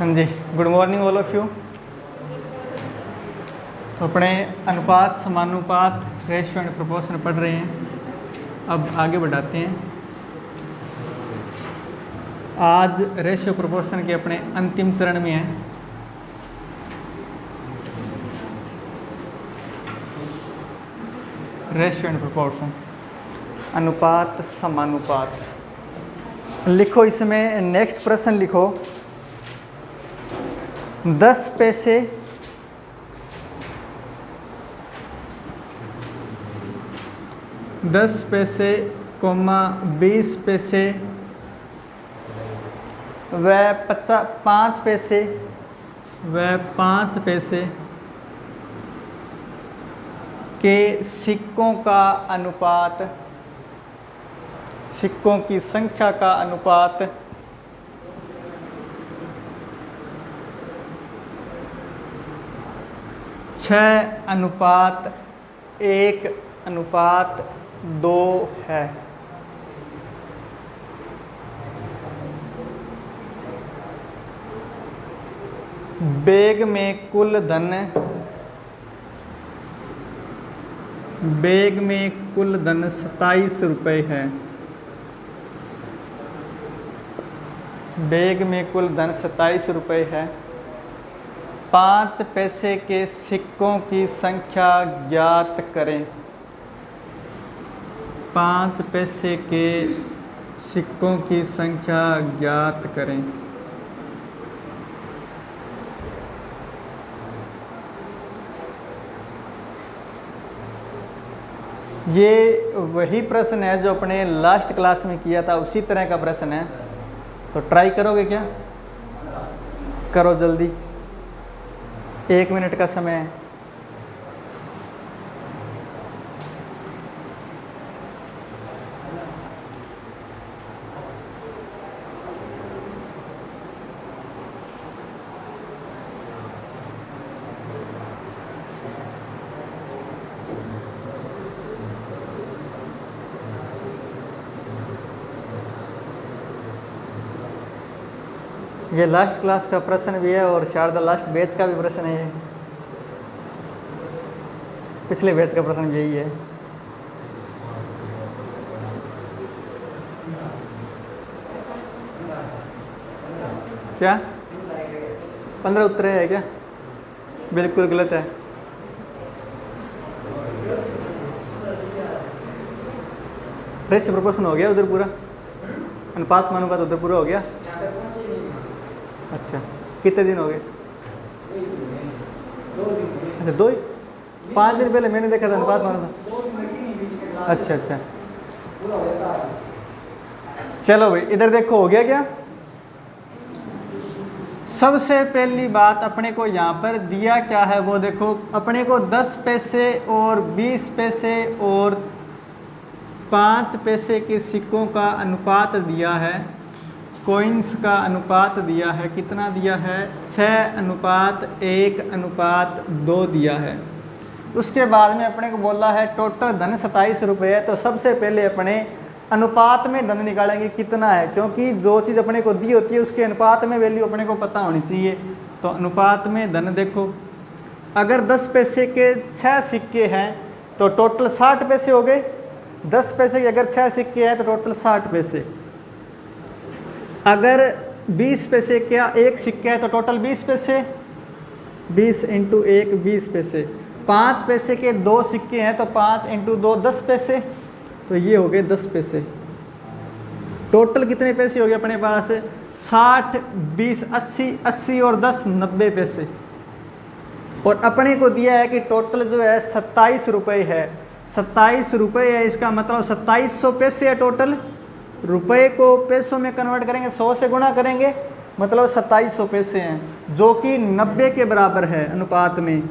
हाँ जी, good morning all of you. तो अपने अनुपात, समानुपात, रेशियो एंड प्रोपोर्शन पढ़ रहे हैं। अब आगे बढ़ाते हैं। आज रेशियो प्रोपोर्शन के अपने अंतिम चरण में है। रेशियो एंड प्रोपोर्शन, अनुपात, समानुपात। लिखो इसमें नेक्स्ट प्रश्न लिखो। 10 पैसे 10 पैसे, 20 पैसे व 5 पैसे के सिक्कों का अनुपात, सिक्कों की संख्या का अनुपात 6:1:2 है। बैग में कुल धन 27 रुपये है। बैग में कुल धन 27 रुपये है। 5 पैसे के सिक्कों की संख्या ज्ञात करें। 5 पैसे के सिक्कों की संख्या ज्ञात करें। ये वही प्रश्न है जो अपने लास्ट क्लास में किया था, उसी तरह का प्रश्न है। तो ट्राई करोगे क्या? करो जल्दी, 1 मिनट का समय है। ये लास्ट क्लास का प्रश्न भी है और शारदा लास्ट बैच का भी प्रश्न है। ये पिछले बैच का प्रश्न भी यही है। क्या 15 उत्तर है क्या? बिल्कुल गलत है। रेशियो प्रोपोर्शन हो गया उधर पूरा, अनुपात समानुपात उधर पूरा हो गया। अच्छा, कितने दिन हो गए? अच्छा, 5 दिन पहले मैंने देखा था अनुपात समानुपात। अच्छा, चलो भाई इधर देखो, हो गया क्या? सबसे पहली बात अपने को यहाँ पर दिया क्या है वो देखो। अपने को 10 पैसे और 20 पैसे और 5 पैसे के सिक्कों का अनुपात दिया है, कॉइन्स का अनुपात दिया है। कितना दिया है? 6:1:2 दिया है। उसके बाद में अपने को बोला है टोटल धन 27 रुपये है। तो सबसे पहले अपने अनुपात में धन निकालेंगे कितना है, क्योंकि जो चीज़ अपने को दी होती है उसके अनुपात में वैल्यू अपने को पता होनी चाहिए। तो अनुपात में धन देखो, अगर 10 पैसे के 6 सिक्के हैं तो टोटल 60 पैसे हो गए। 10 पैसे के अगर 6 सिक्के हैं तो टोटल 60 पैसे। अगर 20 पैसे का 1 सिक्का है तो टोटल 20 पैसे। 20 × 1 20 पैसे। 5 पैसे के 2 सिक्के हैं तो 5 × 2 10 पैसे। तो ये हो गए 10 पैसे। टोटल कितने पैसे हो गए अपने पास? 60, 20, 80, 80 और 10 90 पैसे। और अपने को दिया है कि टोटल जो है 27 रुपये है। 27 रुपये है, इसका मतलब 2700 पैसे है टोटल। रुपए को पैसों में कन्वर्ट करेंगे, 100 से गुणा करेंगे, मतलब 2700 पैसे हैं, जो कि 90 के बराबर है अनुपात में।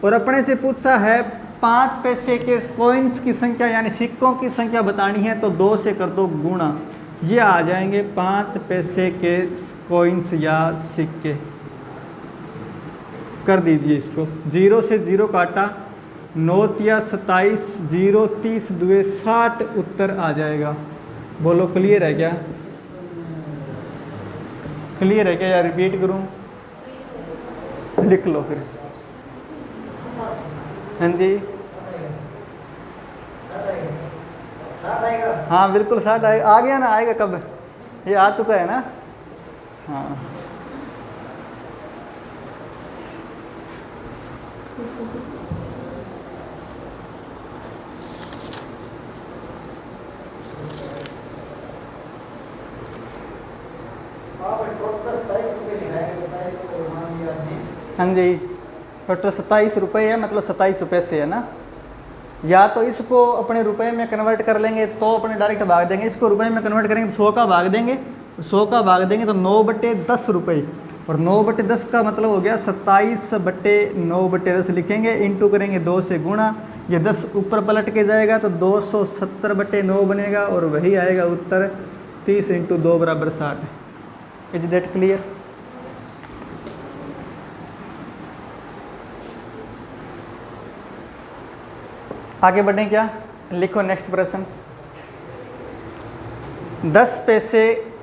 और अपने से पूछा है 5 पैसे के कॉइन्स की संख्या यानी सिक्कों की संख्या बतानी है, तो 2 से कर दो गुणा। ये आ जाएंगे 5 पैसे के कॉइन्स या सिक्के। कर दीजिए इसको, 0 से 0 काटा, 9 या 27, 0 30 2 60 उत्तर आ जाएगा। बोलो क्लियर है क्या? क्लियर है क्या या रिपीट करूं? लिख लो फिर। हाँ जी, हाँ बिल्कुल 60 आएगा। आ गया ना, आएगा कब, ये आ चुका है ना। हाँ हाँ जी, टोटल 27 रुपये है, मतलब 27 पैसे है ना। या तो इसको अपने रुपए में कन्वर्ट कर लेंगे तो अपने डायरेक्ट भाग देंगे, इसको रुपए में कन्वर्ट करेंगे तो 100 का भाग देंगे, 100 का भाग देंगे तो 9/10 रुपये, और 9/10 का मतलब हो गया 27/9/10 लिखेंगे, इंटू करेंगे 2 से गुणा, ये 10 ऊपर पलट के जाएगा तो 270/9 बनेगा, और वही आएगा उत्तर 30 × 2 = 60। Is that clear? आगे बढ़ें क्या? लिखो नेक्स्ट प्रश्न। 10 पैसे,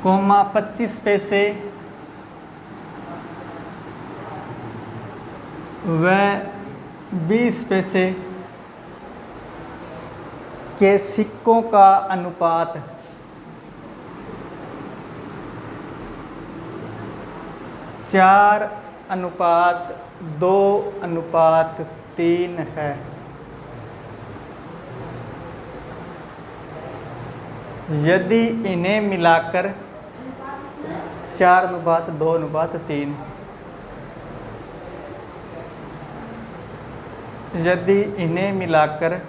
25 पैसे व 20 पैसे के सिक्कों का अनुपात 4:2:3 है। यदि इन्हें मिलाकर 4:2:3, यदि इन्हें मिलाकर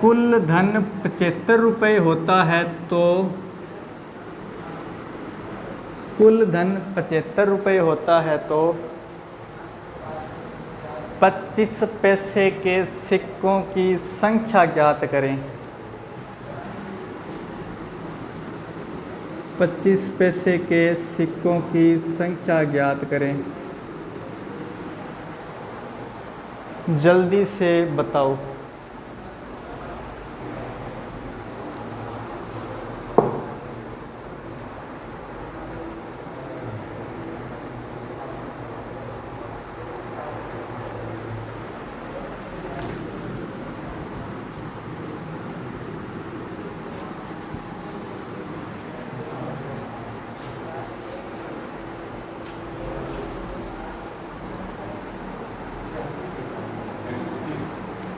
कुल धन 75 रुपये होता है तो कुल धन 75 रुपये होता है तो 25 पैसे के सिक्कों की संख्या ज्ञात करें। 25 पैसे के सिक्कों की संख्या ज्ञात करें, जल्दी से बताओ।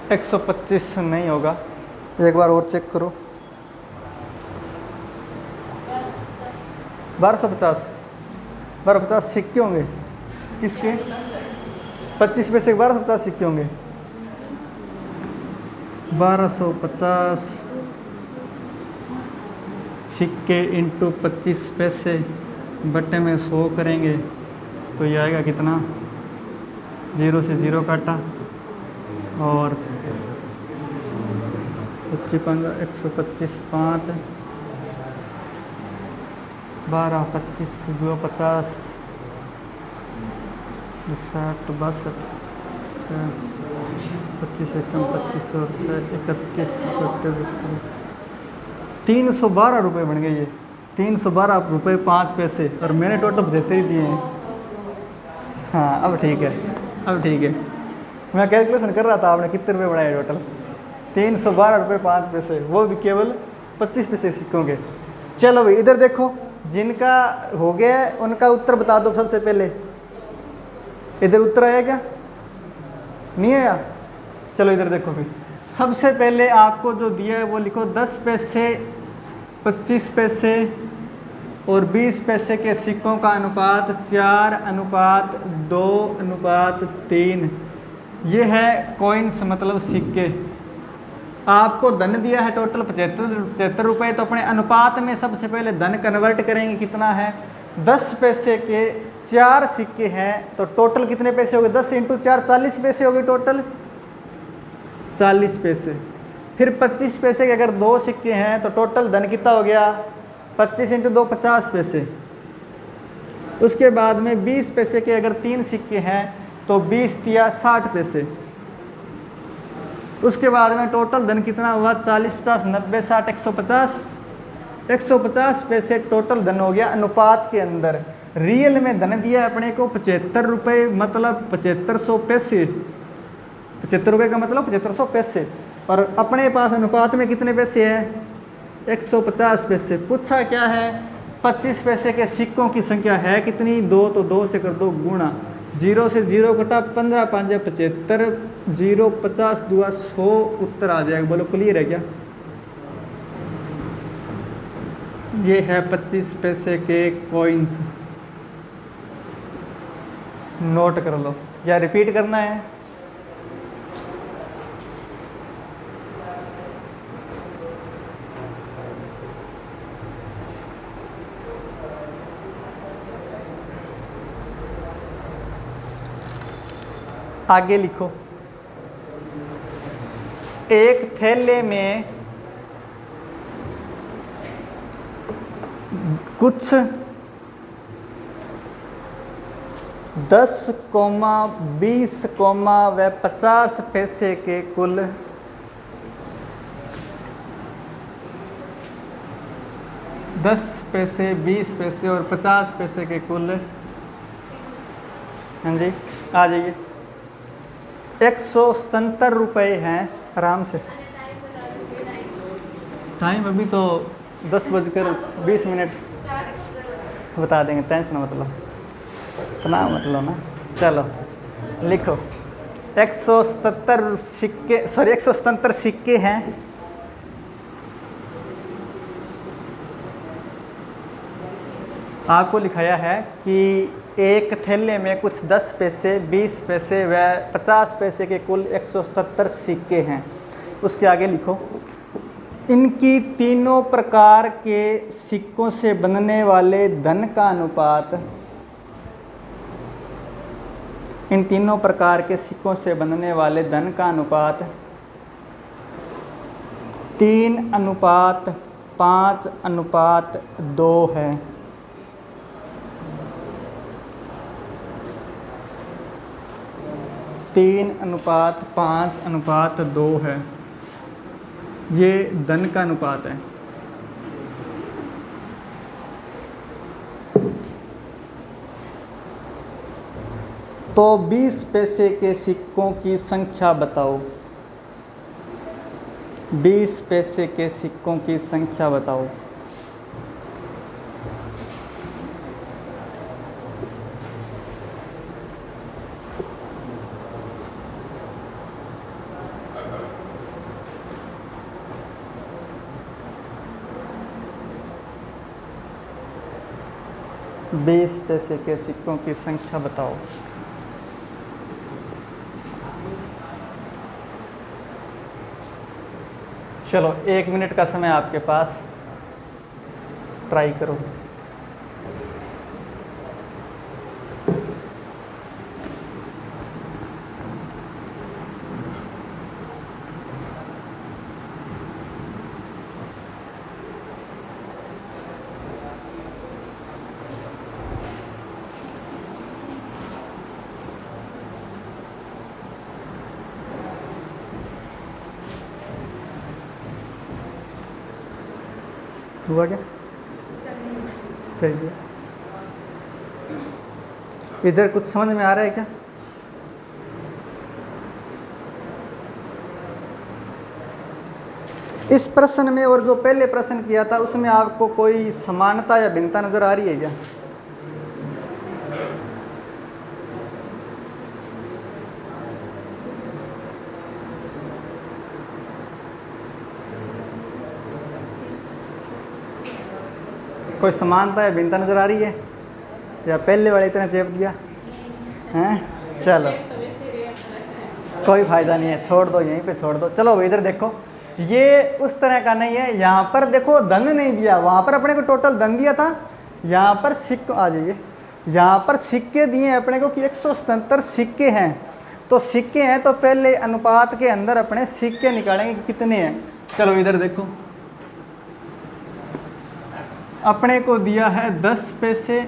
एक 125 नहीं होगा, एक बार और चेक करो। 1250 सिक्के होंगे किसके? 25 पैसे के 1250 सिक्के होंगे। 1250 सिक्के इंटू 25 पैसे बट्टे में 100 करेंगे तो ये आएगा कितना? 0 से 0 काटा और 125 5 12 25 2 50 60 62 25 एकम 25 और 31 312 रुपये बन गए। ये 312 रुपये 5 पैसे, और मैंने टोटल 75 ही दिए हैं। हाँ अब ठीक है, अब ठीक है। मैं कैलकुलेशन कर रहा था आपने कितने रुपये बढ़ाए टोटल। 312 रुपये 5 पैसे, वो भी केवल 25 पैसे सिक्कों के। चलो भाई इधर देखो, जिनका हो गया उनका उत्तर बता दो सबसे पहले। इधर उत्तर आया क्या? नहीं आया? चलो इधर देखो भाई, सबसे पहले आपको जो दिया है वो लिखो। 10 पैसे, 25 पैसे और 20 पैसे के सिक्कों का अनुपात 4:2:3। ये है कॉइन्स, मतलब सिक्के। आपको धन दिया है टोटल 75 रुपये, तो अपने अनुपात में सबसे पहले धन कन्वर्ट करेंगे। कितना है? 10 पैसे के 4 सिक्के हैं तो टोटल कितने पैसे हो गए? 10 × 4 40 पैसे हो गए टोटल, 40 पैसे। फिर 25 पैसे के अगर 2 सिक्के हैं तो टोटल धन कितना हो गया? 25 × 2 50 पैसे। उसके बाद में 20 पैसे के अगर 3 सिक्के हैं तो 20 × 60 पैसे। उसके बाद में टोटल धन कितना हुआ? 40 50 90 60 150। 150 पैसे टोटल धन हो गया अनुपात के अंदर। रियल में धन दिया है अपने को 75 रुपये, मतलब 7500 पैसे। 75 रुपये का मतलब 7500 पैसे, और अपने पास अनुपात में कितने पैसे हैं? 150 पैसे। पूछा क्या है? 25 पैसे के सिक्कों की संख्या है कितनी? 2, तो 2 से कर दो गुणा, 0 से 0 कटा, 15 5 75, 0 50 2 100, उत्तर आ जाएगा। बोलो क्लियर है क्या? ये है 25 पैसे के कॉइन्स, नोट कर लो या रिपीट करना है? आगे लिखो, एक थैले में कुछ 10, 20, व 50 पैसे के कुल 10 पैसे, 20 पैसे और 50 पैसे के कुल, हाँ जी आ जाइए, 177 रुपये हैं। आराम से, टाइम अभी तो 10:20 बता देंगे, टेंशन मत लो, इतना मत लो ना। चलो लिखो, 177 सिक्के हैं। आपको लिखाया है कि एक थैले में कुछ 10 पैसे, 20 पैसे व 50 पैसे के कुल 177 सिक्के हैं। उसके आगे लिखो, इनकी तीनों प्रकार के सिक्कों से बनने वाले धन का अनुपात, इन तीनों प्रकार के सिक्कों से बनने वाले धन का अनुपात 3:5:2 है। 3:5:2 है, ये धन का अनुपात है। तो 20 पैसे के सिक्कों की संख्या बताओ। 20 पैसे के सिक्कों की संख्या बताओ। बीस पैसे के सिक्कों की संख्या बताओ। चलो 1 मिनट का समय आपके पास, ट्राई करो। हुआ क्या? चलिए, इधर कुछ समझ में आ रहा है क्या? इस प्रश्न में और जो पहले प्रश्न किया था उसमें आपको कोई समानता या भिन्नता नजर आ रही है क्या? कोई समानता या भिन्नता नजर आ रही है या पहले वाले इतना चेप दिया हैं? चलो कोई फायदा नहीं है, छोड़ दो, यहीं पे छोड़ दो। चलो भाई इधर देखो, ये उस तरह का नहीं है। यहाँ पर देखो धन नहीं दिया, वहाँ पर अपने को टोटल धन दिया था। यहाँ पर सिक्के, आ जाइए, यहाँ पर सिक्के दिए हैं अपने को कि 177 सिक्के हैं। तो सिक्के हैं तो पहले अनुपात के अंदर अपने सिक्के निकालेंगे कि कितने हैं। चलो इधर देखो, अपने को दिया है 10 पैसे,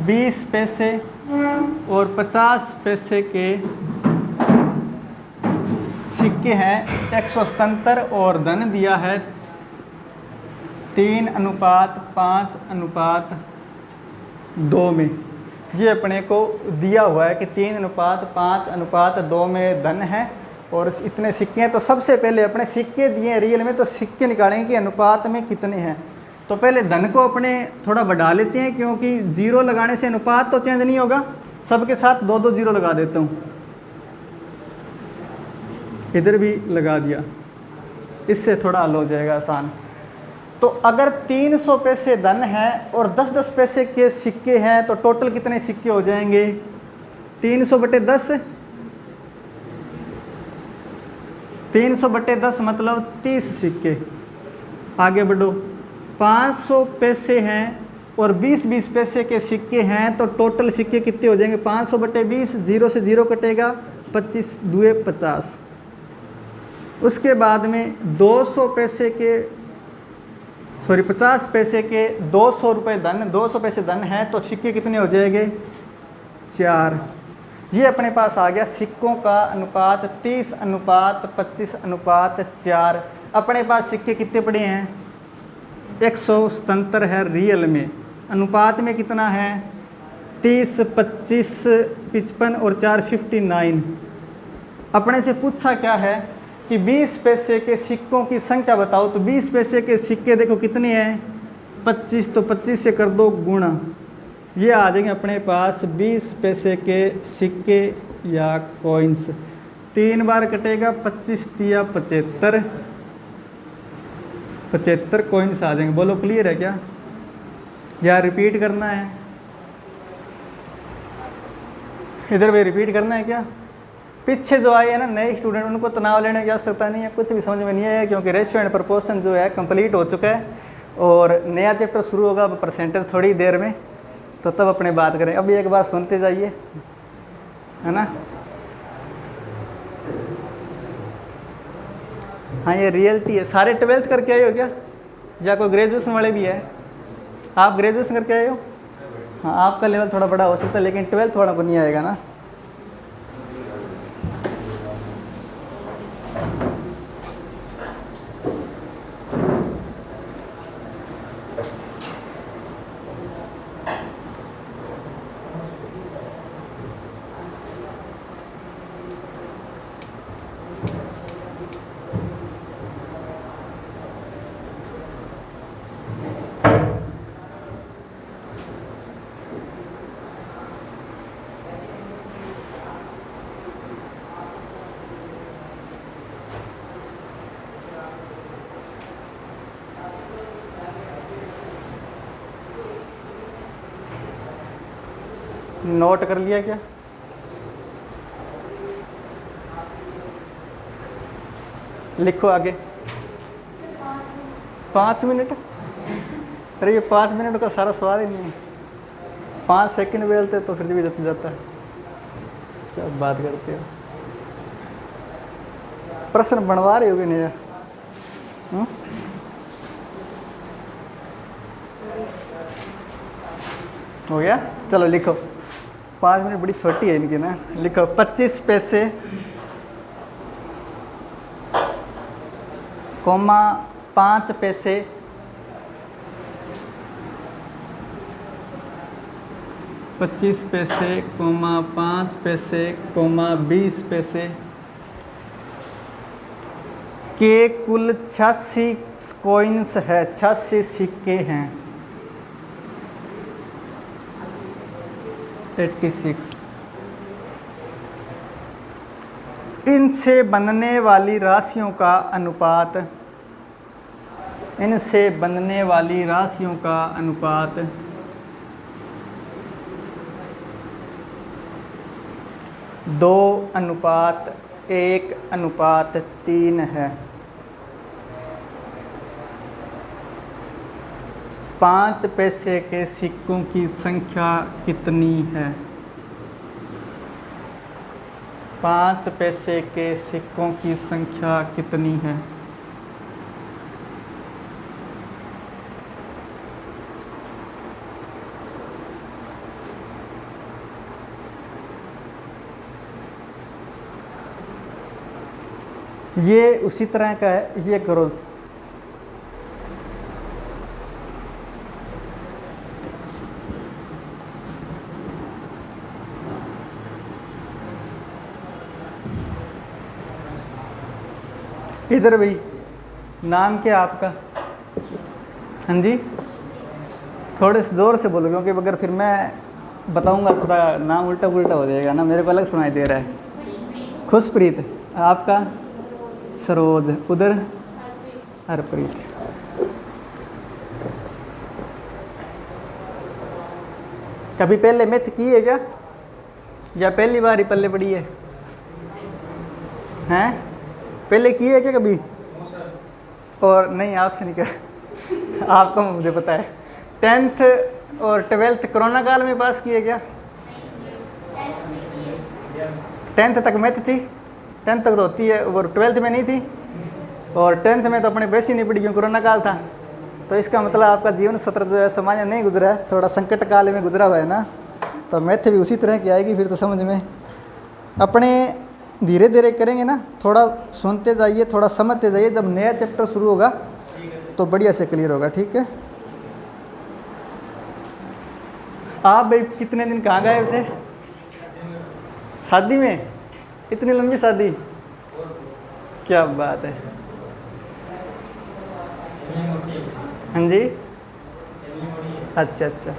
20 पैसे और 50 पैसे के सिक्के हैं 177 और धन दिया है 3:5:2 में। ये अपने को दिया हुआ है कि 3:5:2 में धन है और इतने सिक्के हैं। तो सबसे पहले अपने सिक्के दिए हैं रियल में, तो सिक्के निकालेंगे कि अनुपात में कितने हैं। तो पहले धन को अपने थोड़ा बढ़ा लेते हैं, क्योंकि जीरो लगाने से अनुपात तो चेंज नहीं होगा। सबके साथ 2-2 जीरो लगा देता हूँ, इधर भी लगा दिया, इससे थोड़ा हल हो जाएगा आसान। तो अगर 300 पैसे धन है और 10-10 पैसे के सिक्के हैं तो टोटल कितने सिक्के हो जाएंगे? 300/10, 300/10 मतलब 30 सिक्के। आगे बढ़ो, 500 पैसे हैं और 20-20 पैसे के सिक्के हैं तो टोटल सिक्के कितने हो जाएंगे? 500/20, 0 से 0 कटेगा, 25 दूए 50। उसके बाद में 200 पैसे के 50 पैसे के 200 रुपये धन, 200 पैसे धन है तो सिक्के कितने हो जाएंगे? 4। ये अपने पास आ गया सिक्कों का अनुपात 30:25:4। अपने पास सिक्के कितने पड़े हैं? 177 है रियल में। अनुपात में कितना है? 30, 25, 55 और 4 59। अपने से पूछा क्या है कि 20 पैसे के सिक्कों की संख्या बताओ। तो 20 पैसे के सिक्के देखो कितने हैं? 25। तो 25 से कर दो गुणा, ये आ जाएंगे अपने पास 20 पैसे के सिक्के या कॉइन्स। 3 बार कटेगा, 25×3 = 75 कॉइन्स आ जाएंगे। बोलो क्लियर है क्या, या रिपीट करना है? इधर भी रिपीट करना है क्या? पीछे जो आए हैं ना नए स्टूडेंट, उनको तनाव लेने की आवश्यकता नहीं है, कुछ भी समझ में नहीं आया, क्योंकि रेशियो एंड प्रोपोर्शन जो है कंप्लीट हो चुका है और नया चैप्टर शुरू होगा परसेंटेज थोड़ी देर में, तो तब अपने बात करें। अभी एक बार सुनते जाइए, है ना। हाँ, ये रियलिटी है। सारे 12th करके आए हो क्या, या कोई ग्रेजुएशन वाले भी है? आप ग्रेजुएशन करके आए हो? हाँ, आपका लेवल थोड़ा बड़ा हो सकता है, लेकिन 12th थोड़ा नहीं आएगा ना। नोट कर लिया क्या? लिखो आगे। 5 मिनट? अरे ये 5 मिनट का सारा सवाल ही नहीं है। 5 सेकंड बोलते तो फिर भी जच जाता है। क्या बात करते हो? प्रश्न बनवा रहे होगे नहीं? हो गया? चलो लिखो। 5 मिनट बड़ी छोटी है इनकी ना। लिखो 25 पैसे, 5 पैसे, 25 पैसे, 5 पैसे, 20 पैसे के कुल 86 कॉइन्स है, 86 सिक्के हैं। 86। इनसे बनने वाली राशियों का अनुपात, इनसे बनने वाली राशियों का अनुपात 2:1:3 है। 5 पैसे के सिक्कों की संख्या कितनी है? 5 पैसे के सिक्कों की संख्या कितनी है? ये उसी तरह का है, ये करो। इधर भाई, नाम क्या आपका? हाँ जी, थोड़े से ज़ोर से बोलो, क्योंकि अगर फिर मैं बताऊंगा थोड़ा नाम उल्टा पुल्टा हो जाएगा ना, मेरे को अलग सुनाई दे रहा है। खुशप्रीत। आपका? सरोज। उधर? हरप्रीत। कभी पहले मैथ की है क्या, या पहली बार ही पल्ले पड़ी है? हैं? पहले की है क्या कभी? और नहीं, आपसे नहीं कर आपको मुझे पता है। 10th और 12th कोरोना काल में पास किए क्या? 10th तक मैथ थी, 10th तक तो होती है, और 12th में नहीं थी, और 10th में तो अपने बेस ही नहीं पड़ी क्योंकि कोरोना काल था। तो इसका मतलब आपका जीवन सत्र जो है सामान्य नहीं गुजरा है, थोड़ा संकट काल में गुजरा हुआ है ना। तो मैथ भी उसी तरह की आएगी फिर तो समझ में। अपने धीरे धीरे करेंगे ना, थोड़ा सुनते जाइए, थोड़ा समझते जाइए, जब नया चैप्टर शुरू होगा तो बढ़िया से क्लियर होगा। ठीक है। आप भाई कितने दिन कहाँ गए थे? शादी में? इतनी लंबी शादी, क्या बात है। हाँ जी, अच्छा अच्छा,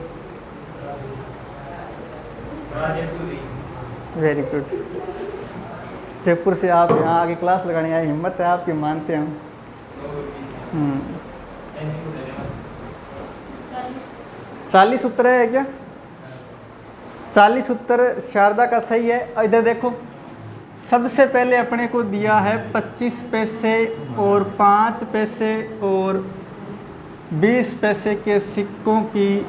वेरी गुड। जयपुर से आप यहाँ आके क्लास लगाने आए, हिम्मत है आपकी, मानते हैं हम। 40 उत्तर है क्या? 40 उत्तर शारदा का सही है। इधर देखो, सबसे पहले अपने को दिया है 25 पैसे और 5 पैसे और 20 पैसे के सिक्कों की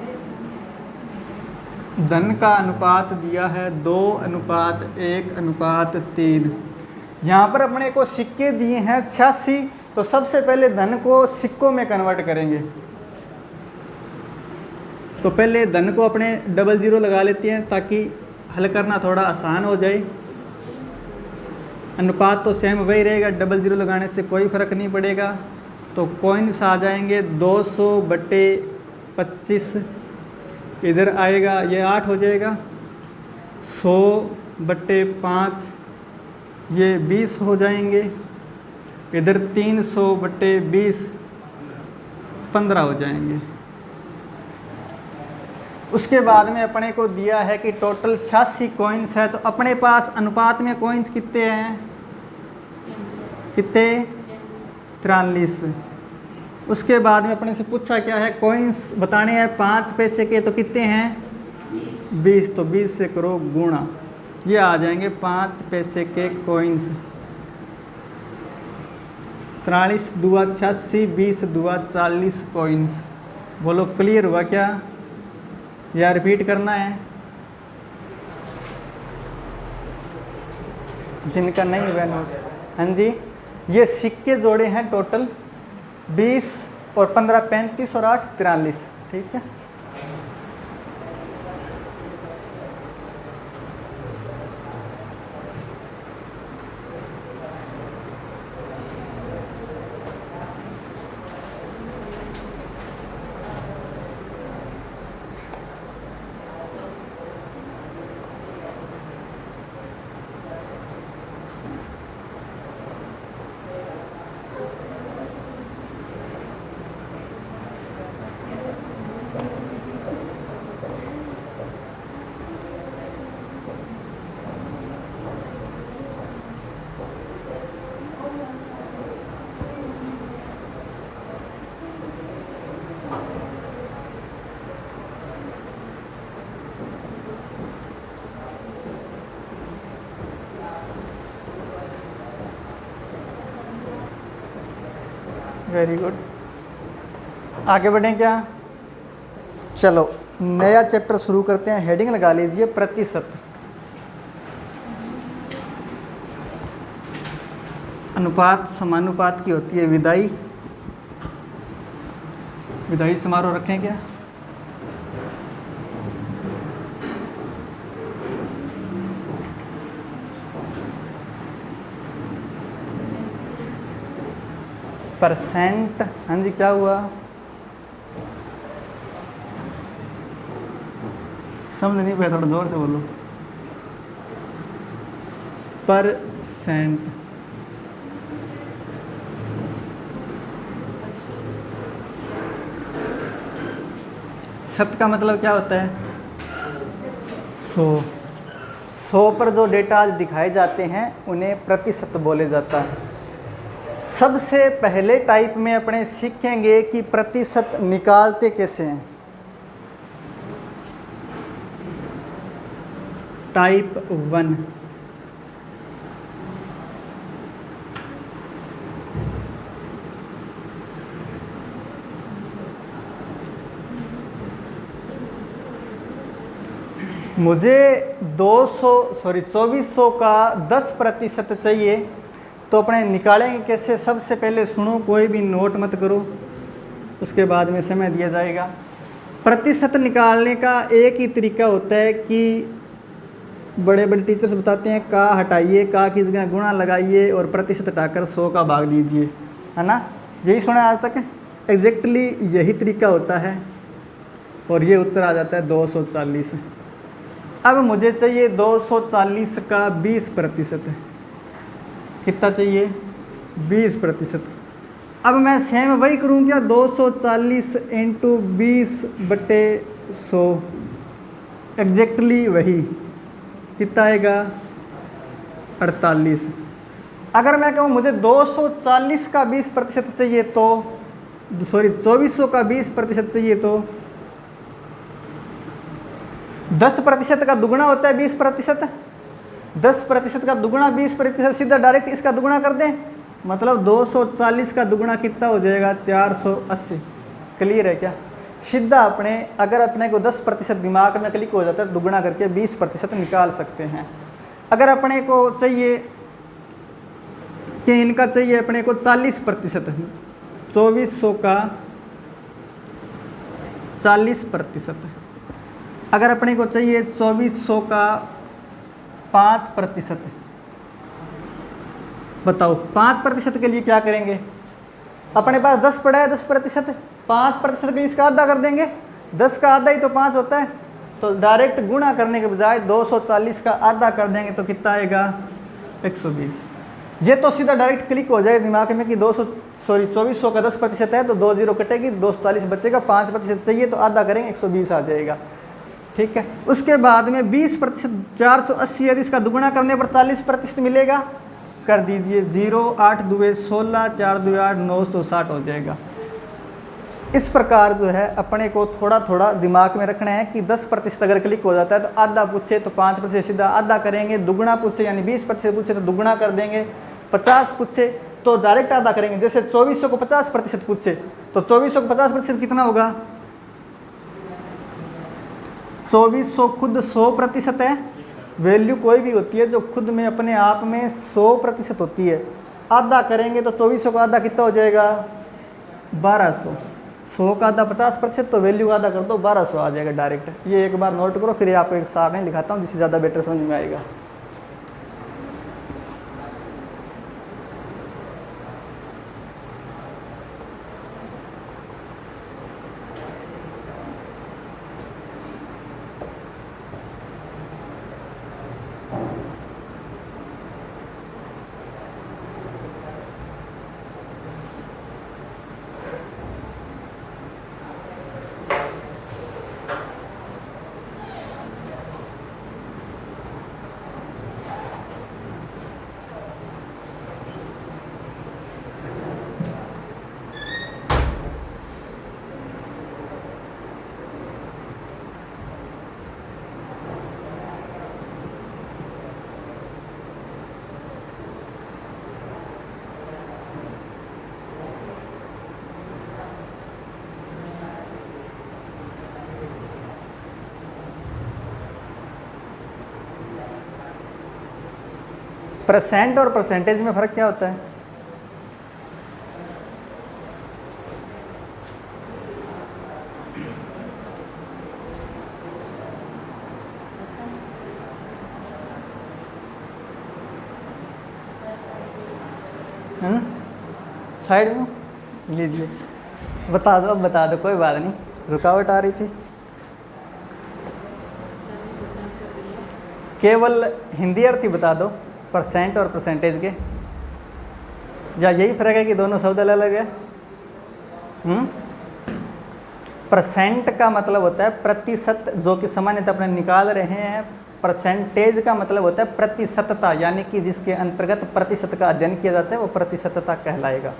धन का अनुपात दिया है 2:1:3। यहाँ पर अपने को सिक्के दिए हैं 86, तो सबसे पहले धन को सिक्कों में कन्वर्ट करेंगे। तो पहले धन को अपने 00 लगा लेते हैं ताकि हल करना थोड़ा आसान हो जाए। अनुपात तो सेम वही रहेगा, 00 लगाने से कोई फ़र्क नहीं पड़ेगा। तो कॉइन्स आ जाएंगे 200/25, इधर आएगा ये 8 हो जाएगा। 100/5 ये 20 हो जाएंगे। इधर 300/20 15 हो जाएंगे। उसके बाद में अपने को दिया है कि टोटल 86 कॉइन्स है, तो अपने पास अनुपात में कॉइन्स कितने हैं? कितने? 43। उसके बाद में अपने से पूछा क्या है, कॉइन्स बताने हैं 5 पैसे के, तो कितने हैं? 20। तो 20 से करो गुणा, ये आ जाएंगे 5 पैसे के कॉइन्स। 43 दूआ 86, 20 दूआ 40 कॉइन्स। बोलो क्लियर हुआ क्या, या रिपीट करना है? जिनका नहीं हुआ नोट, हाँ जी। ये सिक्के जोड़े हैं टोटल 20 और 15 35 और 8 43। ठीक है। Very good. आगे बढ़ें क्या? चलो नया चैप्टर शुरू करते हैं। हेडिंग लगा लीजिए प्रतिशत। अनुपात समानुपात की होती है विदाई। विदाई समारोह रखें क्या? परसेंट, हाँ जी, क्या हुआ? समझ नहीं पाया, थोड़ा जोर से बोलो। परसेंट। शत का मतलब क्या होता है? 100। 100 पर जो डेटा आज दिखाए जाते हैं उन्हें प्रतिशत बोले जाता है। सबसे पहले टाइप में अपने सीखेंगे कि प्रतिशत निकालते कैसे हैं। टाइप 1। मुझे 2400 का 10% चाहिए, तो अपने निकालेंगे कैसे? सबसे पहले सुनो, कोई भी नोट मत करो, उसके बाद में समय दिया जाएगा। प्रतिशत निकालने का एक ही तरीका होता है कि बड़े बड़े टीचर्स बताते हैं का हटाइए, का की जगह गुणा लगाइए और प्रतिशत हटाकर 100 का भाग दीजिए, है ना? यही सुना आज तक? एग्जैक्टली यही तरीका होता है और ये उत्तर आ जाता है 240। अब मुझे चाहिए 240 का 20%। कितना चाहिए? 20%। अब मैं सेम वही करूँ क्या? 240 इंटू 20/100, एग्जैक्टली वही। कितना आएगा? 48। अगर मैं कहूँ मुझे 240 का 20% चाहिए तो 2400 का 20% चाहिए तो 10% का दुगुना होता है 20%। 10% का दुगुना 20%, सीधा डायरेक्ट इसका दुगुना कर दें, मतलब 240 का दुगुना कितना हो जाएगा? 480। क्लियर है क्या? सीधा अपने अगर अपने को 10% दिमाग में क्लिक हो जाता है, दुगुना करके 20% निकाल सकते हैं। अगर अपने को चाहिए कि इनका चाहिए अपने को 40%, 2400 का 40%। अगर अपने को चाहिए 2400 का 5%, बताओ 5% के लिए क्या करेंगे? अपने पास 10 पड़ा है, 10%, 5% के लिए इसका आधा कर देंगे। 10 का आधा ही तो 5 होता है, तो डायरेक्ट गुणा करने के बजाय 240 का आधा कर देंगे तो कितना आएगा? 120। ये तो सीधा डायरेक्ट क्लिक हो जाएगा दिमाग में कि 2400 का 10% है तो 2 जीरो कटेगी, 240 बचेगा। 5% चाहिए तो आधा करेंगे, 120 आ जाएगा। ठीक है। उसके बाद में 20%, 480, यदि इसका दुगुना करने पर 40% मिलेगा, कर दीजिए। 0 8 2 16, 4 2 8, 960 हो जाएगा। इस प्रकार जो है अपने को थोड़ा थोड़ा दिमाग में रखना है कि 10% अगर क्लिक हो जाता है तो आधा पूछे तो 5% सीधा आधा करेंगे, दुगुना पूछे यानी 20% पूछे तो दुगुना कर देंगे, 50 पूछे तो डायरेक्ट आधा करेंगे। जैसे 2400 को 50% पूछे तो 2400 को 50% कितना होगा? 2400 खुद 100% है। वैल्यू कोई भी होती है जो खुद में अपने आप में 100% होती है। आधा करेंगे तो 2400 का आधा कितना हो जाएगा? 1200। 100 का आधा 50%, तो वैल्यू आधा कर दो, 1200 आ जाएगा डायरेक्ट। ये एक बार नोट करो, फिर आपको एक सार नहीं लिखाता हूँ जिससे ज़्यादा बेटर समझ में आएगा। परसेंट और परसेंटेज में फ़र्क क्या होता है? साइड में लीजिए, बता दो, अब बता दो, कोई बात नहीं, रुकावट आ रही थी। केवल हिंदी अर्थ ही बता दो परसेंट और परसेंटेज के, या यही फ़र्क है कि दोनों शब्द अलग अलग है? परसेंट का मतलब होता है प्रतिशत, जो कि सामान्यतः अपने निकाल रहे हैं। परसेंटेज का मतलब होता है प्रतिशतता, यानी कि जिसके अंतर्गत प्रतिशत का अध्ययन किया जाता है वो प्रतिशतता कहलाएगा।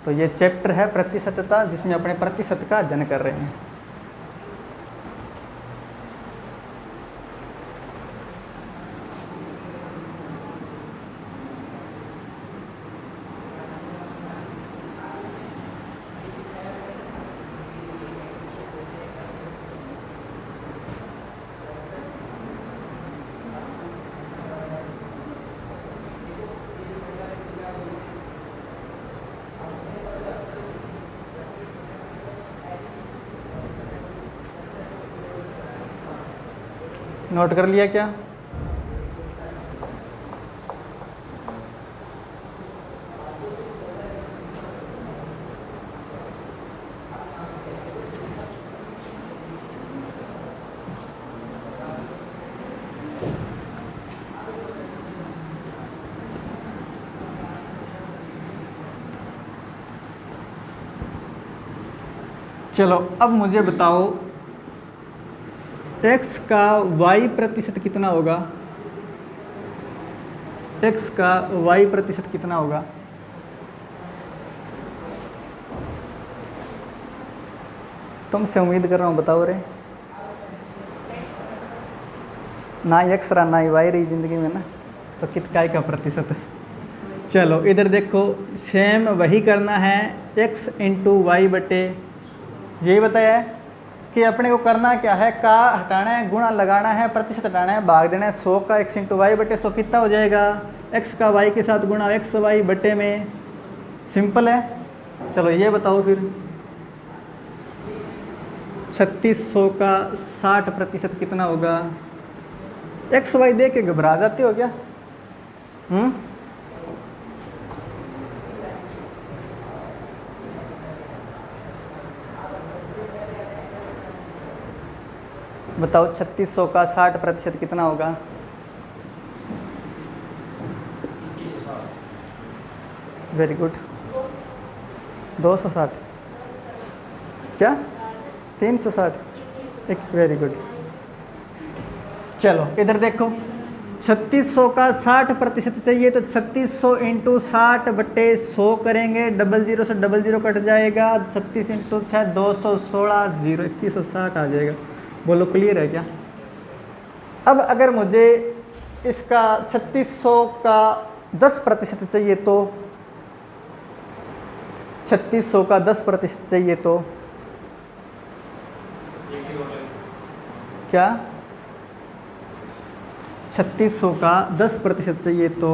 तो ये चैप्टर है प्रतिशतता, जिसमें अपने प्रतिशत का अध्ययन कर रहे हैं। नोट कर लिया क्या? चलो अब मुझे बताओ x का y प्रतिशत कितना होगा? x का y प्रतिशत कितना होगा? तुमसे उम्मीद कर रहा हूँ बताओ रे। ना x रहा ना y रही जिंदगी में ना, तो कितकाई का प्रतिशत है। चलो इधर देखो, सेम वही करना है, x इंटू वाई बटे, यही बताया है कि अपने को करना क्या है, का हटाना है, गुणा लगाना है, प्रतिशत हटाना है, भाग देना है 100 का x इंटू वाई बटे 100 कितना हो जाएगा? x का y के साथ गुणा x y बटे में, सिंपल है। चलो ये बताओ फिर 3600 का 60% कितना होगा? x y देख के घबरा जाते हो क्या? बताओ 3600 का 60% कितना होगा? वेरी गुड, 260 क्या 360, एक वेरी गुड। चलो इधर देखो, 3600 का 60% चाहिए तो 3600 इंटू 60 बटे 100 करेंगे, 00 से 00 कट जाएगा, 36 इंटू 6 216, 0 2160 आ जाएगा। बोलो क्लियर है क्या? अब अगर मुझे इसका 3600 का 10% चाहिए तो 3600 का 10% चाहिए तो क्या 3600 का 10% चाहिए तो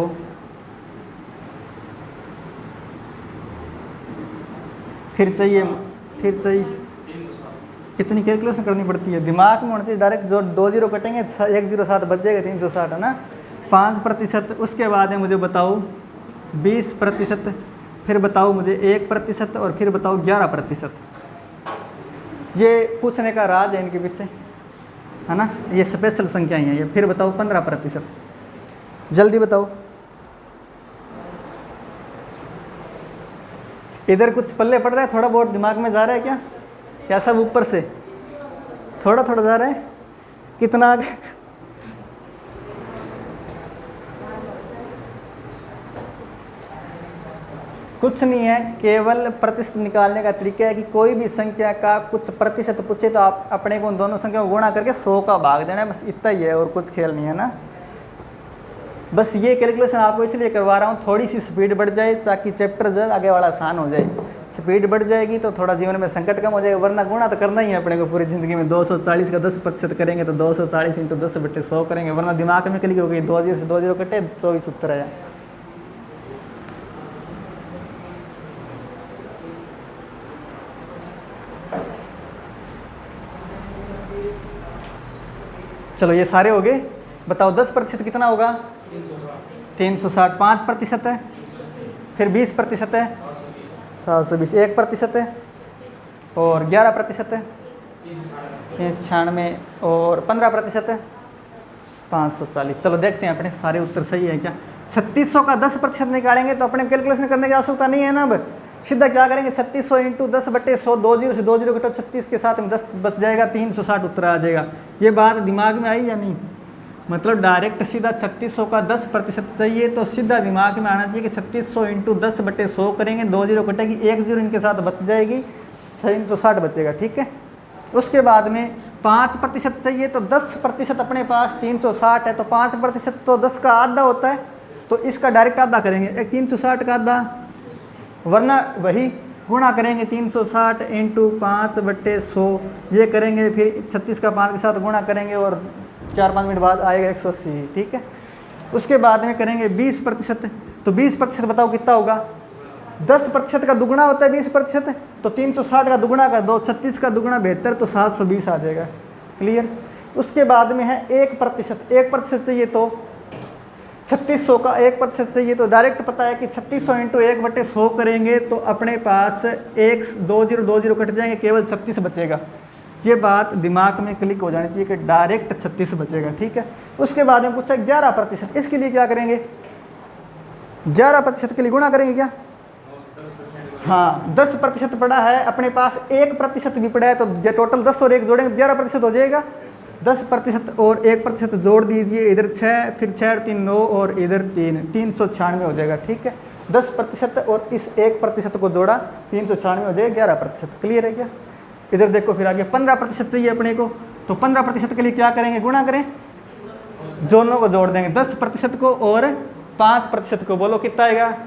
फिर चाहिए इतनी कैलकुलेशन करनी पड़ती है, दिमाग में होना चाहिए। डायरेक्ट जो 2 जीरो कटेंगे 107 बच जाएगा, 360 है ना। 5%, उसके बाद है मुझे बताओ 20%, फिर बताओ मुझे 1% और फिर बताओ 11%। ये पूछने का राज है इनके पीछे, है ना, ये स्पेशल संख्याएं हैं ये। फिर बताओ 15%, जल्दी बताओ। इधर कुछ पल्ले पड़ रहा है, थोड़ा बहुत दिमाग में जा रहा है क्या? क्या सब ऊपर से थोड़ा थोड़ा जा रहा है? कितना? कुछ नहीं है, केवल प्रतिशत निकालने का तरीका है कि कोई भी संख्या का कुछ प्रतिशत पूछे तो आप अपने को उन दोनों संख्या को गुणा करके 100 का भाग देना है, बस इतना ही है, और कुछ खेल नहीं है ना। बस ये कैलकुलेशन आपको इसलिए करवा रहा हूँ, थोड़ी सी स्पीड बढ़ जाए ताकि चैप्टर जो है आगे वाला आसान हो जाए। स्पीड बढ़ जाएगी तो थोड़ा जीवन में संकट कम हो जाएगा, वरना गुणा तो करना ही है अपने को पूरी ज़िंदगी में। 240 का 10% करेंगे तो 240 इंटू 10 बटे 100 करेंगे, वरना दिमाग में क्लिक हो गई 2 जीरो से 2 जीरो कटे 24 उत्तर आया। चलो ये सारे हो गए। बताओ 10% कितना होगा? 360। 5% है, फिर 20% है 720, 1% है और 11% है 396 और 15% है 540। चलो देखते हैं अपने सारे उत्तर सही है क्या। 3600 का 10% निकालेंगे तो अपने कैलकुलेशन करने की आवश्यकता नहीं है ना। अब सीधा क्या करेंगे 3600 इंटू 10/100, 20 से 20 कटो 36 के साथ में 10 बच जाएगा, 360 उत्तर आ जाएगा। ये बात दिमाग में आई या नहीं? मतलब डायरेक्ट सीधा 3600 का 10% चाहिए तो सीधा दिमाग में आना चाहिए कि 3600 इंटू 10/100 करेंगे, 20 कटेगी, 1 0 इनके साथ बच जाएगी, 360 बचेगा। ठीक है। उसके बाद में 5% चाहिए तो 10% अपने पास 360 है, तो 5% तो 10 का आधा होता है, तो इसका डायरेक्ट आधा करेंगे, 360 का आधा, वरना वही गुणा करेंगे 360 इंटू 5/100 ये करेंगे, फिर 36 का 5 के साथ गुणा करेंगे और 4-5 मिनट बाद आएगा 180। ठीक है। उसके बाद में करेंगे 20%, तो 20% बताओ कितना होगा? 10% का दुगुना होता है 20%, तो 360 का दुगुना कर दो, 36 का दुगुना 72, तो 720 आ जाएगा। क्लियर। उसके बाद में है 1% चाहिए, तो 3600 का 1% चाहिए, तो डायरेक्ट पता है कि 3600 इंटू 1/100 करेंगे तो अपने पास 20 कट जाएंगे, केवल 36 बचेगा। ये बात दिमाग में क्लिक हो जानी चाहिए कि डायरेक्ट 36 बचेगा। ठीक है। उसके बाद में पूछा 11%, इसके लिए क्या करेंगे? 11% के लिए गुणा करेंगे क्या? हाँ, 10% पड़ा है अपने पास, 1% भी पड़ा है, तो टोटल 10 और 1 जोड़ेंगे 11% हो जाएगा। 10% और 1% जोड़ दीजिए, इधर 6, फिर 6 3 9 और इधर 3, 396 हो जाएगा। ठीक है। 10% और इस 1% को जोड़ा 396 हो जाएगा, 11%। क्लियर है क्या? इधर देखो फिर आगे 15% चाहिए अपने को, तो 15% के लिए क्या करेंगे? गुणा करें, दोनों को जोड़ देंगे, 10% को और 5% को, बोलो कितना आएगा?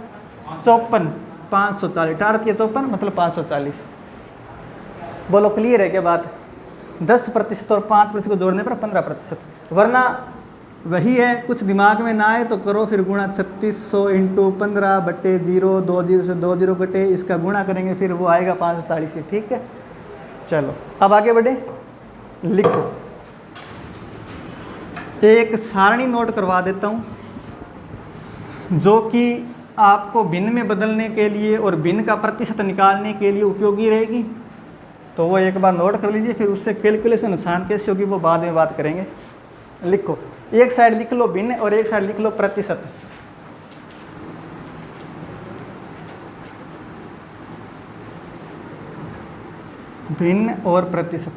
54, 540, 4×54 मतलब 540। बोलो क्लियर है क्या बात? 10% और 5% को जोड़ने पर 15%, वरना वही है, कुछ दिमाग में ना आए तो करो फिर गुणा 3600 इंटू 15/0, 20 से 20 कटे, इसका गुणा करेंगे फिर वो आएगा 540। ठीक है। चलो अब आगे बढ़े, लिखो। एक सारणी नोट करवा देता हूँ जो कि आपको भिन्न में बदलने के लिए और भिन्न का प्रतिशत निकालने के लिए उपयोगी रहेगी, तो वो एक बार नोट कर लीजिए, फिर उससे कैलकुलेशन आसान कैसे होगी वो बाद में बात करेंगे। लिखो, एक साइड लिख लो भिन्न और एक साइड लिख लो प्रतिशत। भिन्न और प्रतिशत।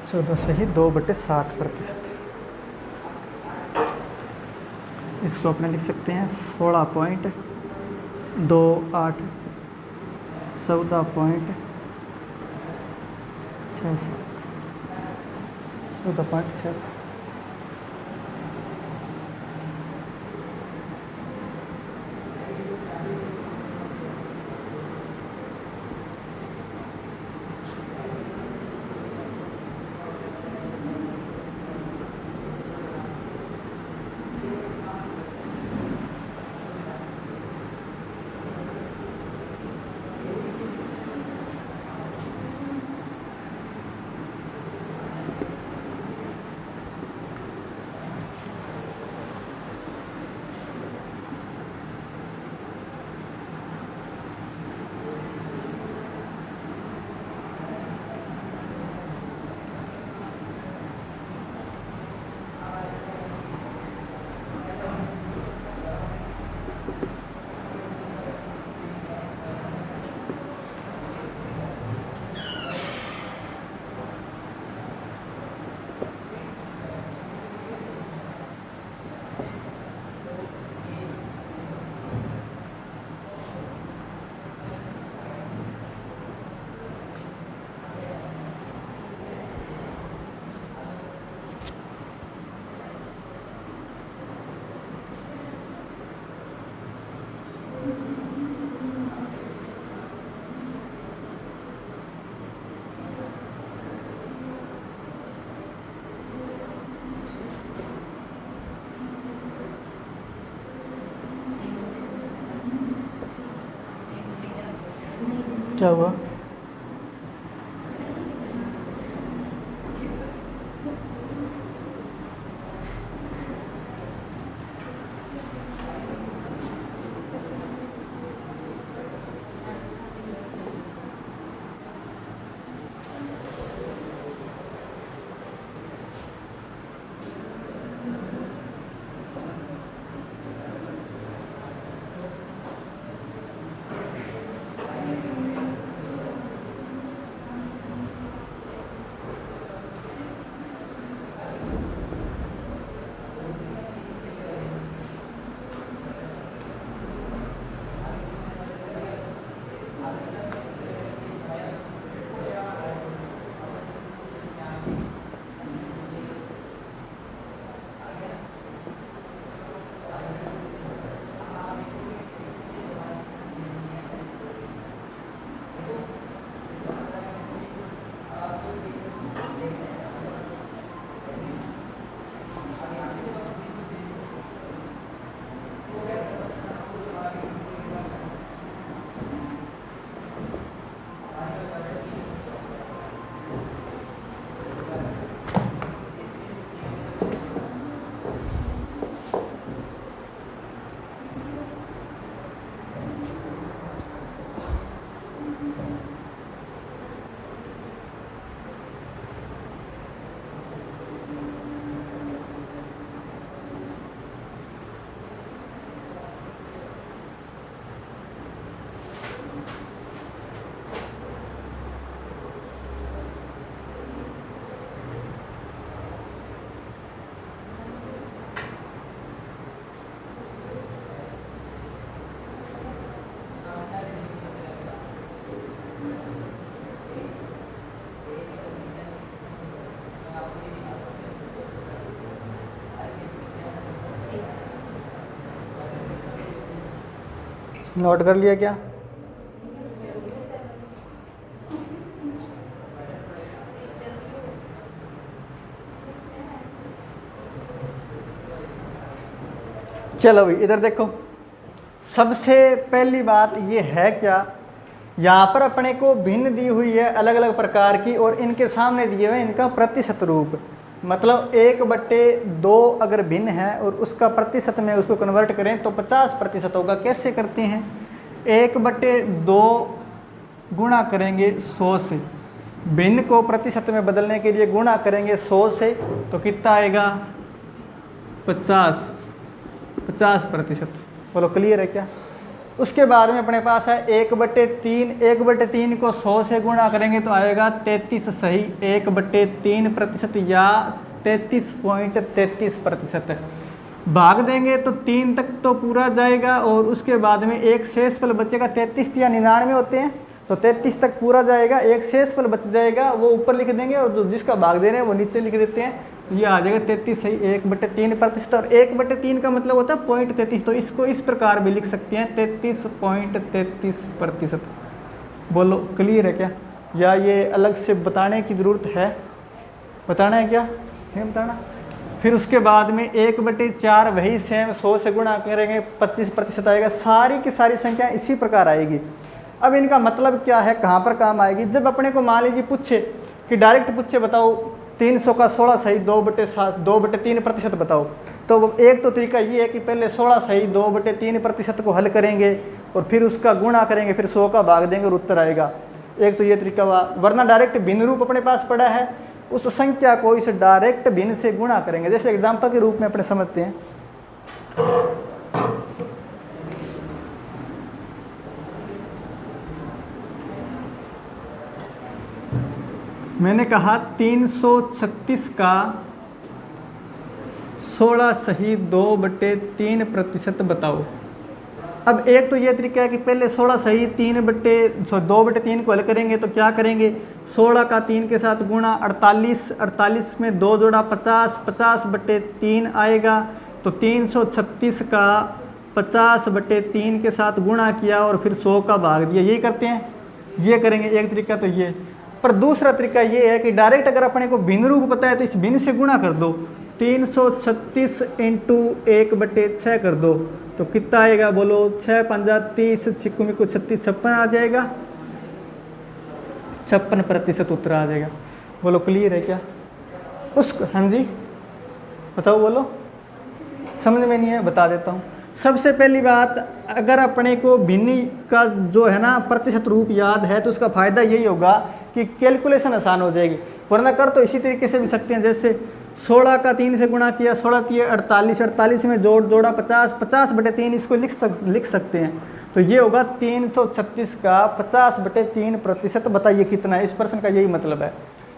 चौदह से ही 2/7%। इसको अपने लिख सकते हैं 16.28, 14.67, 14.67। क्या हुआ? नोट कर लिया क्या? चलो भाई इधर देखो, सबसे पहली बात ये है क्या, यहाँ पर अपने को भिन्न दी हुई है अलग अलग प्रकार की और इनके सामने दिए हुए इनका प्रतिशत रूप, मतलब 1/2 अगर भिन्न है और उसका प्रतिशत में उसको कन्वर्ट करें तो 50% होगा। कैसे करते हैं? 1/2 गुणा करेंगे 100 से, भिन्न को प्रतिशत में बदलने के लिए गुणा करेंगे 100 से, तो कितना आएगा? 50%। बोलो क्लियर है क्या? उसके बाद में अपने पास है 1/3, 1/3 को 100 से गुणा करेंगे तो आएगा 33 सही 1/3% या 33.33%। भाग देंगे तो 3 तक तो पूरा जाएगा और उसके बाद में एक शेषफल बचेगा। 33 या 99 होते हैं तो 33 तक पूरा जाएगा, एक शेषफल बच जाएगा वो ऊपर लिख देंगे और जो जिसका भाग दे रहे हैं वो नीचे लिख देते हैं। ये आ जाएगा 33 सही 1/3%। और 1/3 का मतलब होता है 0.33, तो इसको इस प्रकार भी लिख सकते हैं 33.33%। बोलो क्लियर है क्या? या ये अलग से बताने की ज़रूरत है? बताना है क्या? नहीं बताना। फिर उसके बाद में 1/4 वही सेम 100 से गुणा करेंगे 25% आएगा। सारी की सारी संख्या इसी प्रकार आएगी। अब इनका मतलब क्या है, कहाँ पर काम आएगी? जब अपने को मान लीजिए पूछे कि डायरेक्ट पूछे बताओ 300 का 16 सही 2/3% बताओ, तो एक तो तरीका ये है कि पहले 16 सही 2/3% को हल करेंगे और फिर उसका गुणा करेंगे, फिर 100 का भाग देंगे और उत्तर आएगा। एक तो ये तरीका हुआ, वरना डायरेक्ट भिन्न रूप अपने पास पड़ा है, उस संख्या को इस डायरेक्ट भिन्न से गुणा करेंगे। जैसे एग्जाम्पल के रूप में अपने समझते हैं, मैंने कहा 336 का 16 सही 2/3% बताओ। अब एक तो ये तरीका है कि पहले 16 सही 2/3 को हल करेंगे तो क्या करेंगे, 16 का 3 के साथ गुणा 48 में 2 जोड़ा 50/3 आएगा, तो 336 का 50/3 के साथ गुणा किया और फिर 100 का भाग दिया। यही करते हैं, ये करेंगे एक तरीका तो ये। पर दूसरा तरीका ये है कि डायरेक्ट अगर अपने को भिन्न रूप पता है तो इस भिन्न से गुणा कर दो, 336 इंटू 1/6 कर दो, तो कितना आएगा बोलो? 6 × 5 = 30, 6 × 36 56 आ जाएगा। 56% उत्तर आ जाएगा। बोलो क्लियर है क्या? हाँ जी बताओ, बोलो। समझ में नहीं है, बता देता हूँ। सबसे पहली बात, अगर अपने को भिन्नी का जो है ना प्रतिशत रूप याद है तो उसका फ़ायदा यही होगा कि कैलकुलेशन आसान हो जाएगी। वरना कर तो इसी तरीके से भी सकते हैं, जैसे 16 का 3 से गुणा किया, 16 3 48, 48 में जोड़ा 50, 50/3 इसको लिख सकते हैं। तो ये होगा 336 का 50/3%। बताइए कितना है? इस प्रश्न का यही मतलब है।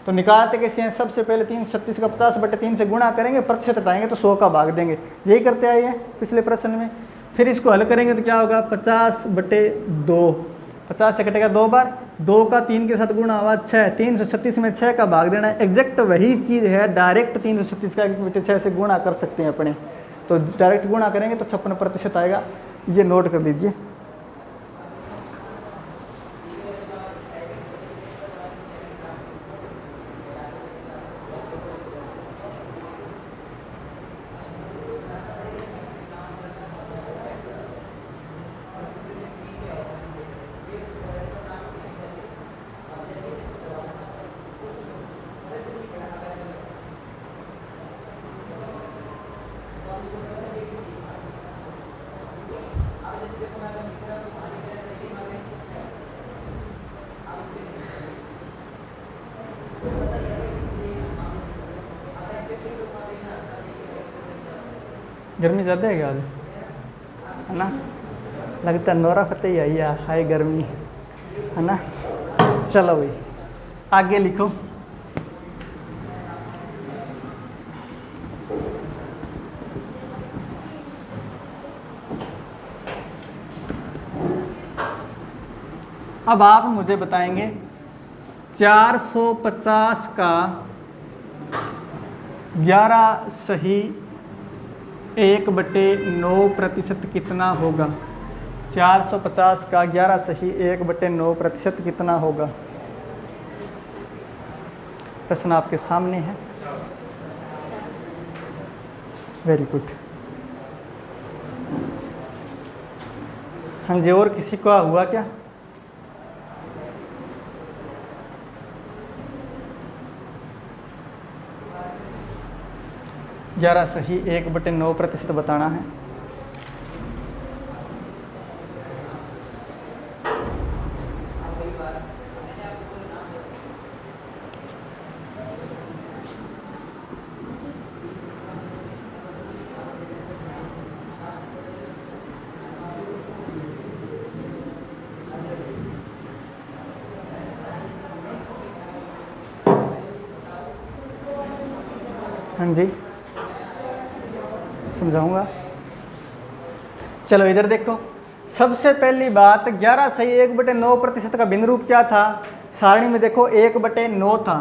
तो निकालते कैसे हैं? सबसे पहले 336 का 50/3 से गुणा करेंगे, प्रतिशत हटाएंगे तो 100 का भाग देंगे। यही करते आए हैं पिछले प्रश्न में। फिर इसको हल करेंगे तो क्या होगा? 50/2, 50 से कटेगा 2 बार, 2 का 3 के साथ गुणा हुआ 6, 336 में 6 का भाग देना है। एग्जैक्ट वही चीज़ है, डायरेक्ट 336 का 6 से गुणा कर सकते हैं अपने। तो डायरेक्ट गुणा करेंगे तो 56% आएगा। ये नोट कर लीजिए। गर्मी ज़्यादा है क्या आज? है ना, लगता है नोरा फतेह ही आई है। हाय गर्मी, है ना। चलो भाई आगे लिखो। अब आप मुझे बताएंगे 450 का 11 सही 1/9% कितना होगा? 450 का 11 सही 1/9% कितना होगा? प्रश्न आपके सामने है। Very good. हाँ जी, और किसी को हुआ क्या? ग्यारह सही 1/9% बताना है। हाँ जी समझाऊंगा। चलो इधर देखो। सबसे पहली बात, 11 सही 1/9% का भिन्न रूप क्या था? सारणी में देखो 1/9 था।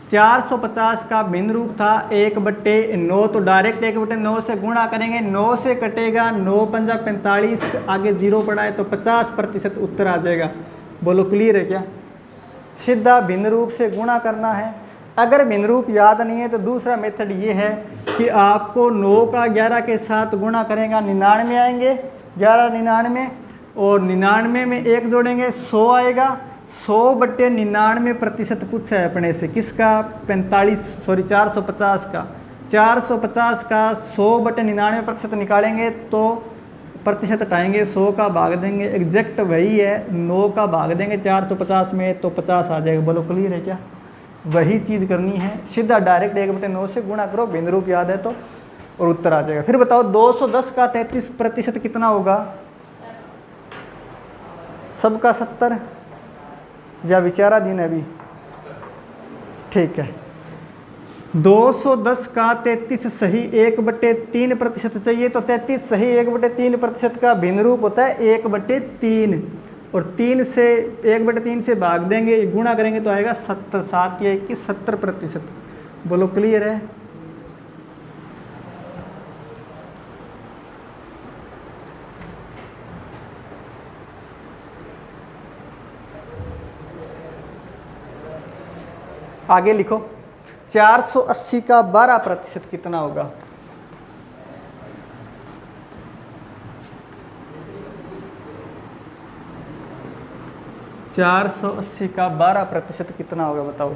450 का भिन्न रूप था 1/9, तो डायरेक्ट 1/9 से गुणा करेंगे, 9 से कटेगा, 9 पंजा 45, आगे 0 पड़ा है तो 50% उत्तर आ जाएगा। बोलो क्लियर है क्या? सीधा भिन्न रूप से गुणा करना है। अगर भिन्न रूप याद नहीं है तो दूसरा मेथड ये है कि आपको 9 का 11 के साथ गुणा करेगा, 99 आएंगे, 11 99, और 99 में 1 जोड़ेंगे 100 आएगा। 100/99% पूछा है अपने से, किसका? 450 का। 450 का 100/99% निकालेंगे तो प्रतिशत हटाएंगे, 100 का भाग देंगे, एग्जैक्ट वही है, 9 का भाग देंगे 450 में तो 50 आ जाएगा। बोलो क्लियर है क्या? वही चीज़ करनी है, सीधा डायरेक्ट 1/9 से गुणा करो, भिन्न रूप याद है तो, और उत्तर आ जाएगा। फिर बताओ 210 का 33% कितना होगा? सबका 70 या विचारा दिन अभी? ठीक है। 210 का 33 सही 1/3% चाहिए, तो 33 सही 1/3% का भिन्न रूप होता है 1/3, और 3 से 1/3 से भाग देंगे, गुणा करेंगे तो आएगा 70, 7 या 21, 70%। बोलो क्लियर है? आगे लिखो। 480 का 12% कितना होगा? 480 का 12% कितना होगा बताओ।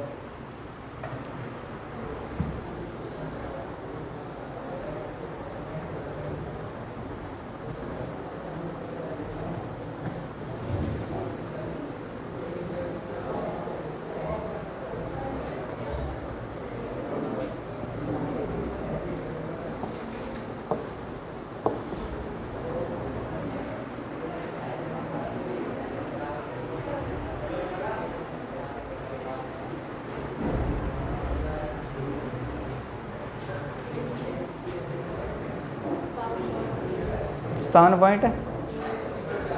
पॉइंट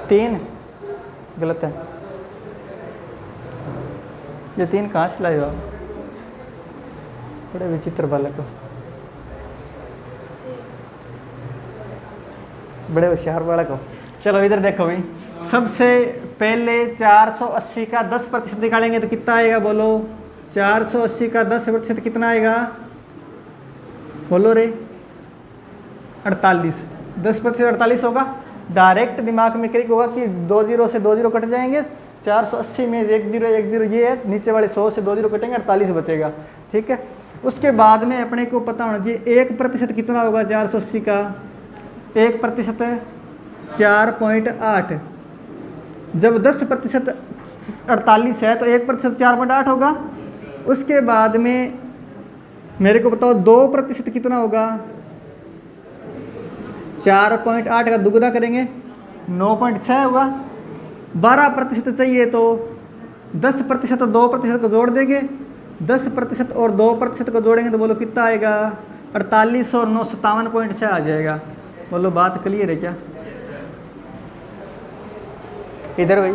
3 गलत है। ये 3 कहाँ से लाए हो आप? बड़े विचित्र बालक हो, बड़े होशियार बालक हो। चलो इधर देखो भाई, सबसे पहले 480 का 10% निकालेंगे तो कितना आएगा बोलो। 480 का 10% कितना आएगा बोलो रे। 48। 10% 48 होगा। डायरेक्ट दिमाग में क्लिक होगा कि 2 जीरो से 2 जीरो कट जाएंगे। 480 में 1 जीरो 1 जीरो ये है, नीचे वाले 100 से 2 जीरो कटेंगे, 48 बचेगा। ठीक है, उसके बाद में अपने को पता होना चाहिए 1% कितना होगा 480 का। 1% 4.8। जब 10% 48 है तो 1% 4.8 होगा। उसके बाद में मेरे को बताओ 2% कितना होगा। 4.8 का दुगुना करेंगे 9.6 होगा। 12% चाहिए तो 10% और 2% को जोड़ देंगे। 10% और 2% को जोड़ेंगे तो बोलो कितना आएगा। 48 और 9 57.6 आ जाएगा। बोलो बात क्लियर है क्या। इधर भाई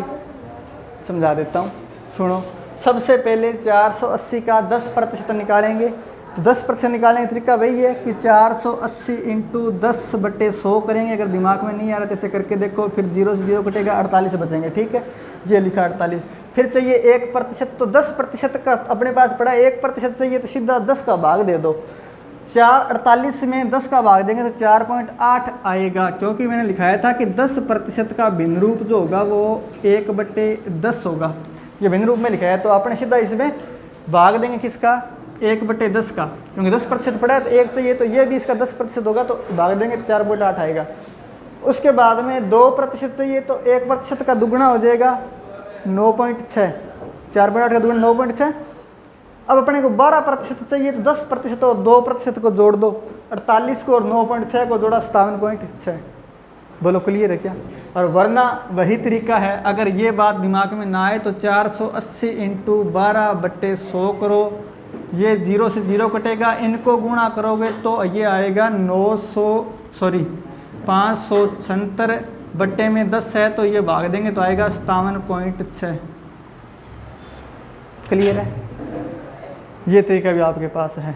समझा देता हूँ, सुनो। सबसे पहले 480 का 10% निकालेंगे तो 10% निकालने का तरीका वही है कि 480 इंटू 10/100 करेंगे। अगर दिमाग में नहीं आ रहा तो ऐसे करके देखो, फिर 0 से 0 कटेगा, 48 बचेंगे। ठीक है, ये लिखा 48। फिर चाहिए 1%, तो 10% का अपने पास पड़ा 1% चाहिए तो सीधा 10 का भाग दे दो। 48 में 10 का भाग देंगे तो 4.8 आएगा, क्योंकि मैंने लिखाया था कि 10% का भिन्न रूप जो होगा वो 1/10 होगा। ये भिन्न रूप में लिखाया है तो आपने सीधा इसमें भाग देंगे किसका 1/10 का, क्योंकि 10% पड़ा है तो 1 चाहिए तो ये भी इसका 10% होगा तो भाग देंगे 4.8 आएगा। उसके बाद में 2% चाहिए तो 1% का दुगुना हो जाएगा 9.6। 4.8 का दुगुना 9.6। अब अपने को 12% चाहिए तो 10% और 2% को जोड़ दो। 48 को और 9.6 को जोड़ा 57.6। बोलो क्लियर है क्या। और वरना वही तरीका है, अगर ये बात दिमाग में ना आए तो 480 इंटू 12/100 करो। ये 0 से 0 कटेगा, इनको गुणा करोगे तो ये आएगा 576 बट्टे में 10 है तो ये भाग देंगे तो आएगा 57.6। क्लियर है। ये तरीका भी आपके पास है।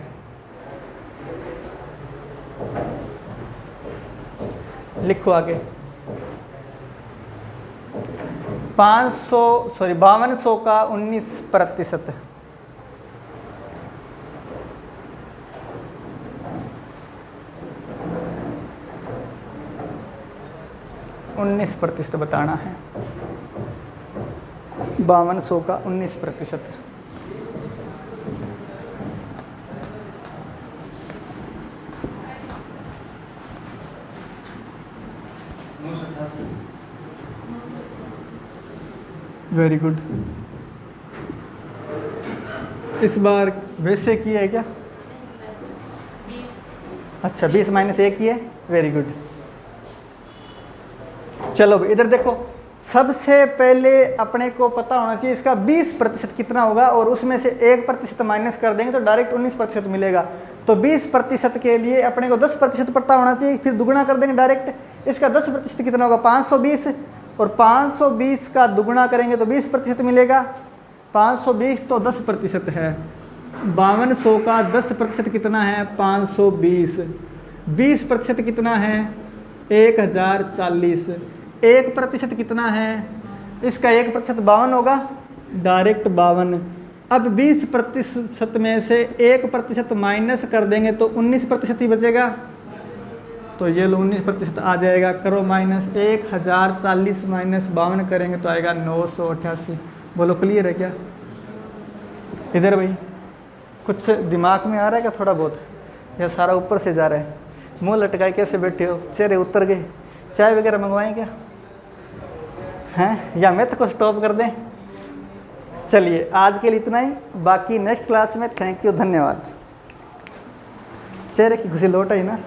लिखो आगे। 5200 का 19%। 19% बताना है। 5200 का 19%। Very good. इस बार वैसे किया है क्या। अच्छा 20 - 1 किया है। Very good. चलो इधर देखो, सबसे पहले अपने को पता होना चाहिए इसका 20% कितना होगा और उसमें से 1% माइनस कर देंगे तो डायरेक्ट 19% मिलेगा। तो 20% के लिए अपने को 10% पता होना चाहिए, फिर दुगुना कर देंगे डायरेक्ट। इसका 10% कितना होगा 520 और 520 का दुगुना करेंगे तो 20% मिलेगा। 520 तो 10% है। 5200 का 10% कितना है 520। 20% कितना है 1040। 1% कितना है इसका 1% 52 होगा, डायरेक्ट 52। अब 20% में से 1% माइनस कर देंगे तो 19% ही बचेगा। तो ये लो 19% आ जाएगा। करो माइनस। 1040 - 52 करेंगे तो आएगा 988। बोलो क्लियर है क्या? इधर भाई कुछ दिमाग में आ रहा है क्या थोड़ा बहुत, या सारा ऊपर से जा रहा है? मुंह लटकाए कैसे बैठे हो, चेहरे उतर गए? चाय वगैरह मंगवाएं क्या हैं, या मैथ को स्टॉप कर दें? चलिए आज के लिए इतना ही, बाकी नेक्स्ट क्लास में। थैंक यू, धन्यवाद। चेहरे की खुशी लौट आई ना।